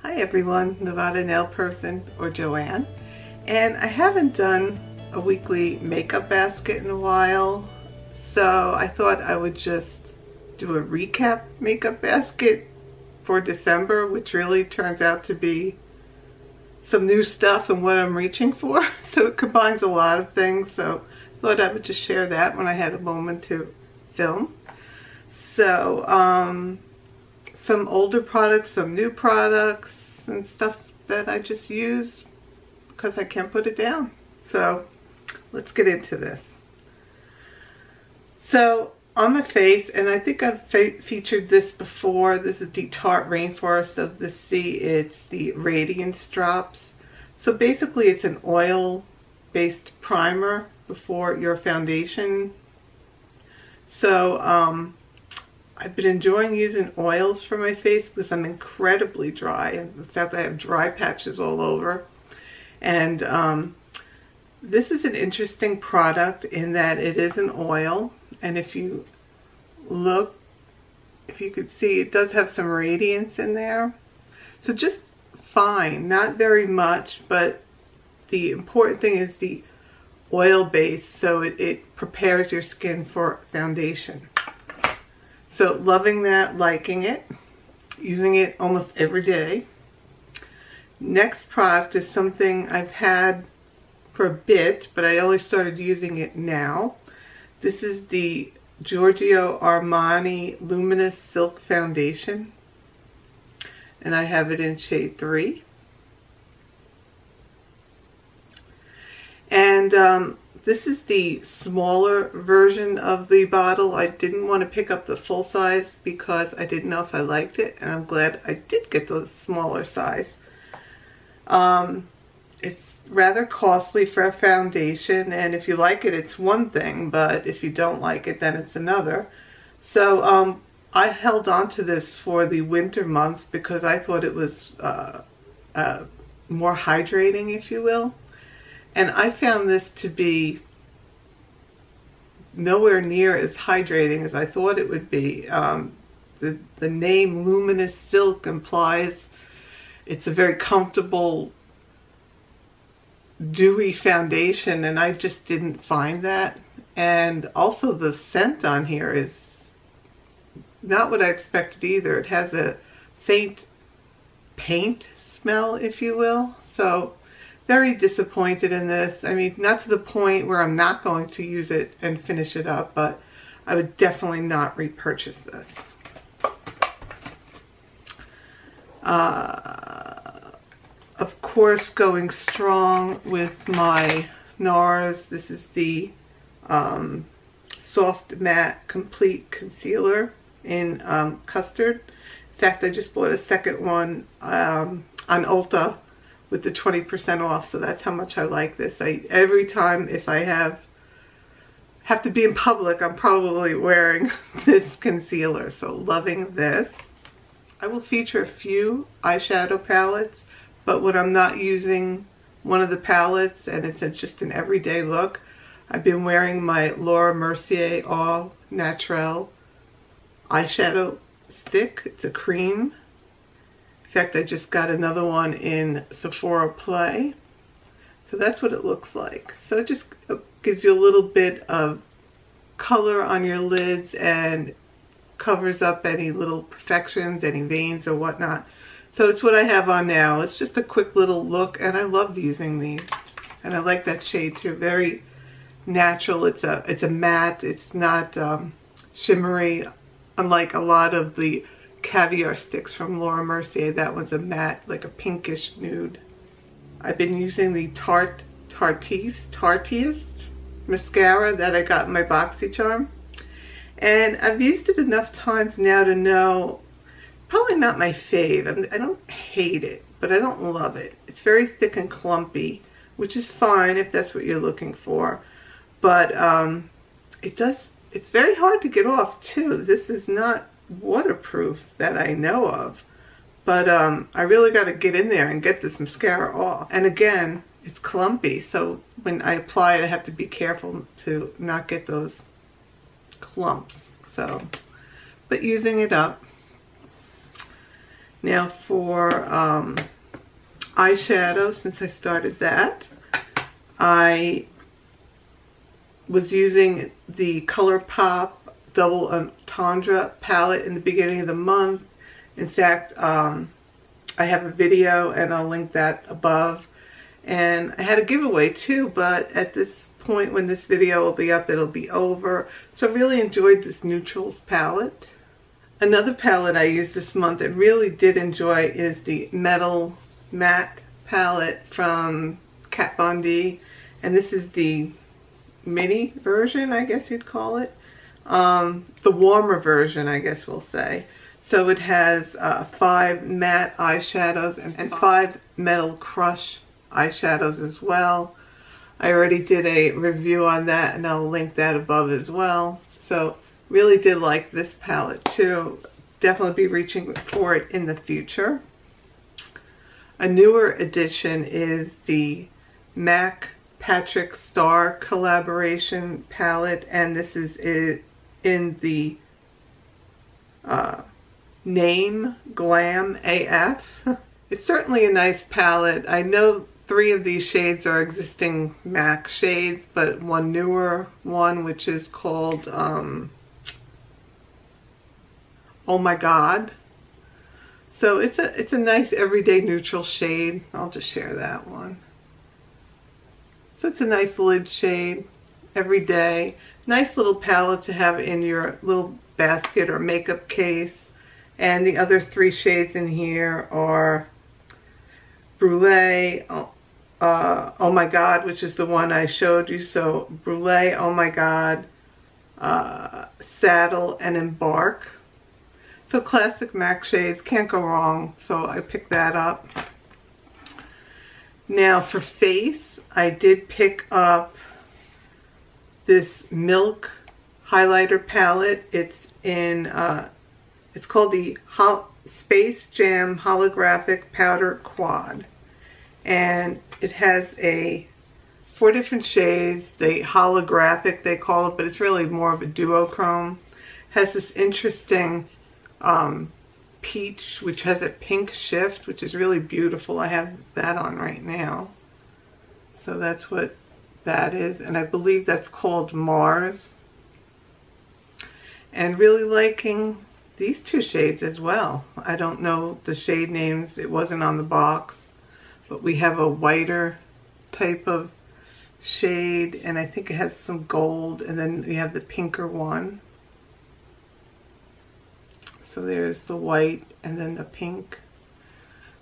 Hi everyone, Nevada Nail Person or Joanne, and I haven't done a weekly makeup basket in a while, so I thought I would just do a recap makeup basket for December, which really turns out to be some new stuff and what I'm reaching for. So it combines a lot of things, so I thought I would just share that when I had a moment to film. So some older products, some new products, and stuff that I just use because I can't put it down. So let's get into this. So on my face, and I think I've featured this before, this is the Tarte Rainforest of the Sea. It's the Radiance Drops. So basically it's an oil-based primer before your foundation. So I've been enjoying using oils for my face because I'm incredibly dry. In fact, I have dry patches all over. And this is an interesting product in that it is an oil. And if you look, if you could see, it does have some radiance in there. So just fine, not very much, but the important thing is the oil base, so it prepares your skin for foundation. So loving that, liking it, using it almost every day. Next product is something I've had for a bit, but I only started using it now. This is the Giorgio Armani Luminous Silk Foundation, and I have it in shade 3. And this is the smaller version of the bottle. I didn't want to pick up the full size because I didn't know if I liked it, and I'm glad I did get the smaller size. It's rather costly for a foundation, and if you like it, it's one thing, but if you don't like it, then it's another. So I held on to this for the winter months because I thought it was more hydrating, if you will. And I found this to be nowhere near as hydrating as I thought it would be. The name Luminous Silk implies it's a very comfortable, dewy foundation, and I just didn't find that. And also the scent on here is not what I expected either. It has a faint paint smell, if you will. So very disappointed in this. I mean, not to the point where I'm not going to use it and finish it up, but I would definitely not repurchase this. Of course, going strong with my NARS. This is the Soft Matte Complete Concealer in Custard. In fact, I just bought a second one on Ulta with the 20% off, so that's how much I like this. Every time if I have to be in public, I'm probably wearing this concealer, so loving this. I will feature a few eyeshadow palettes, but when I'm not using one of the palettes and it's just an everyday look, I've been wearing my Laura Mercier All Natural eyeshadow stick. It's a cream. In fact, I just got another one in Sephora Play. So that's what it looks like. So it just gives you a little bit of color on your lids and covers up any little imperfections, any veins or whatnot. So it's what I have on now. It's just a quick little look, and I love using these. And I like that shade too. Very natural. It's a matte. It's not shimmery, unlike a lot of the caviar sticks from Laura Mercier. That one's a matte, like a pinkish nude. I've been using the Tartiest mascara that I got in my BoxyCharm, and I've used it enough times now to know probably not my fave. I don't hate it, but I don't love it. It's very thick and clumpy, which is fine if that's what you're looking for, but it's very hard to get off too. This is not waterproof that I know of, but I really got to get in there and get this mascara off. And again, it's clumpy, so when I apply it, I have to be careful to not get those clumps. So, but using it up. Now for eyeshadow, since I started that, I was using the ColourPop Double Entendre palette in the beginning of the month. In fact, I have a video and I'll link that above. And I had a giveaway too, but at this point when this video will be up, it'll be over. So I really enjoyed this Neutrals palette. Another palette I used this month and really did enjoy is the Metal Matte palette from Kat Von D. And this is the mini version, I guess you'd call it. The warmer version, I guess we'll say. So it has 5 matte eyeshadows and 5 Metal Crush eyeshadows as well. I already did a review on that and I'll link that above as well. So really did like this palette too. Definitely be reaching for it in the future. A newer addition is the MAC Patrick Star collaboration palette, and this is in the name Glam AF. It's certainly a nice palette. I know 3 of these shades are existing MAC shades, but one newer one, which is called Oh My God. So it's a nice everyday neutral shade. I'll just share that one. So it's a nice lid shade, everyday. Nice little palette to have in your little basket or makeup case. And the other 3 shades in here are Brulee, Oh My God, which is the one I showed you. So Brulee, Oh My God, Saddle, and Embark. So classic MAC shades, can't go wrong. So I picked that up. Now for face, I did pick up this Milk highlighter palette. It's in, it's called the Space Jam Holographic Powder Quad. And it has 4 different shades. The holographic, they call it, but it's really more of a duochrome. Has this interesting peach, which has a pink shift, which is really beautiful. I have that on right now. So that's what that is. And I believe that's called Mars. And really liking these 2 shades as well. I don't know the shade names. It wasn't on the box. But we have a whiter type of shade, and I think it has some gold, and then we have the pinker one. So there's the white and then the pink.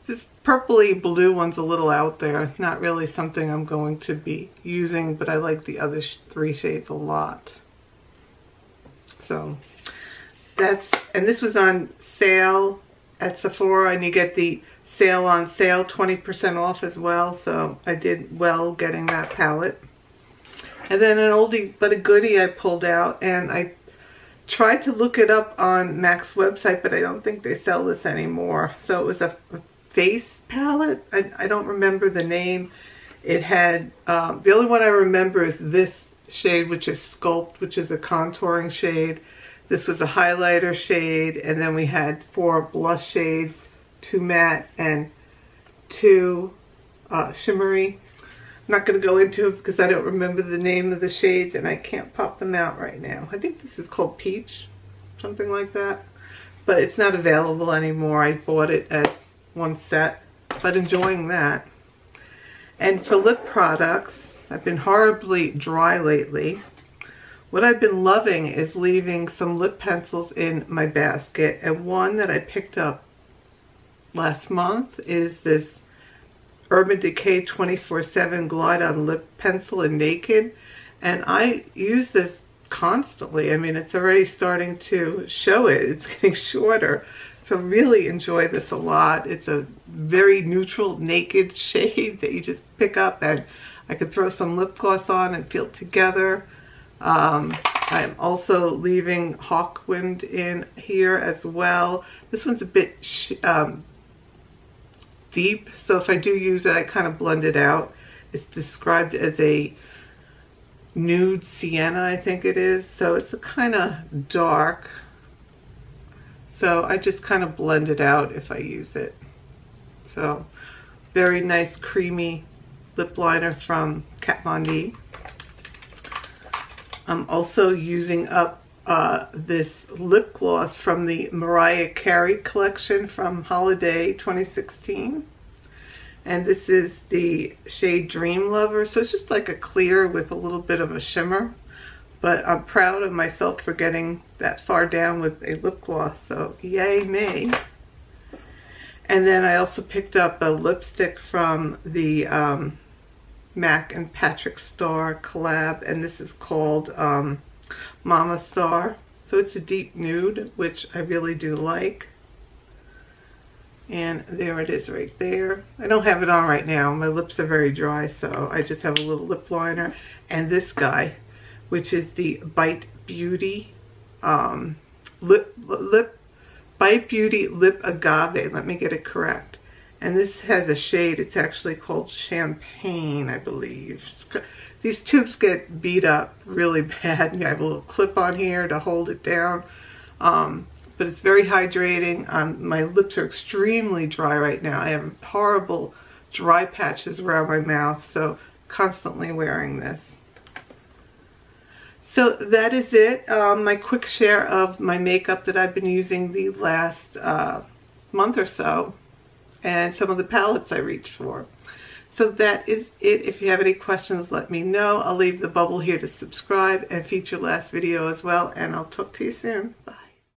This purpley blue one's a little out there. Not really something I'm going to be using, but I like the other 3 shades a lot. So that's, and this was on sale at Sephora, and you get the sale on sale 20% off as well. So I did well getting that palette. And then an oldie but a goodie I pulled out, and I tried to look it up on MAC's website, but I don't think they sell this anymore. So it was a face palette. I don't remember the name. It had, the only one I remember is this shade, which is Sculpt, which is a contouring shade. This was a highlighter shade, and then we had 4 blush shades, 2 matte and 2 shimmery. I'm not going to go into it because I don't remember the name of the shades and I can't pop them out right now. I think this is called Peach, something like that. But it's not available anymore. I bought it as one set, but enjoying that. And for lip products, I've been horribly dry lately. What I've been loving is leaving some lip pencils in my basket. And one that I picked up last month is this Urban Decay 24/7 Glide On Lip Pencil in Naked, and I use this constantly. I mean, it's already starting to show it. It's getting shorter, so really enjoy this a lot. It's a very neutral naked shade that you just pick up, and I could throw some lip gloss on and feel it together. I'm also leaving Hawkwind in here as well. This one's a bit deep, so if I do use it, I kind of blend it out. It's described as a nude sienna, I think it is, so it's a kind of dark So I just kind of blend it out if I use it. So very nice creamy lip liner from Kat Von D. I'm also using up this lip gloss from the Mariah Carey collection from Holiday 2016. And this is the shade Dream Lover. So it's just like a clear with a little bit of a shimmer. But I'm proud of myself for getting that far down with a lip gloss. So yay me. And then I also picked up a lipstick from the MAC and Patrick Star collab. And this is called Mama Star. So it's a deep nude, which I really do like. And there it is right there. I don't have it on right now. My lips are very dry, so I just have a little lip liner. And this guy, which is the Bite Beauty Bite Beauty Lip Agave. Let me get it correct. And this has a shade. It's actually called Champagne, I believe. These tubes get beat up really bad. You have a little clip on here to hold it down. But it's very hydrating. My lips are extremely dry right now. I have horrible dry patches around my mouth, so constantly wearing this. So that is it. My quick share of my makeup that I've been using the last month or so, and some of the palettes I reached for. So that is it. If you have any questions, let me know. I'll leave the bubble here to subscribe and feature last video as well, and I'll talk to you soon. Bye.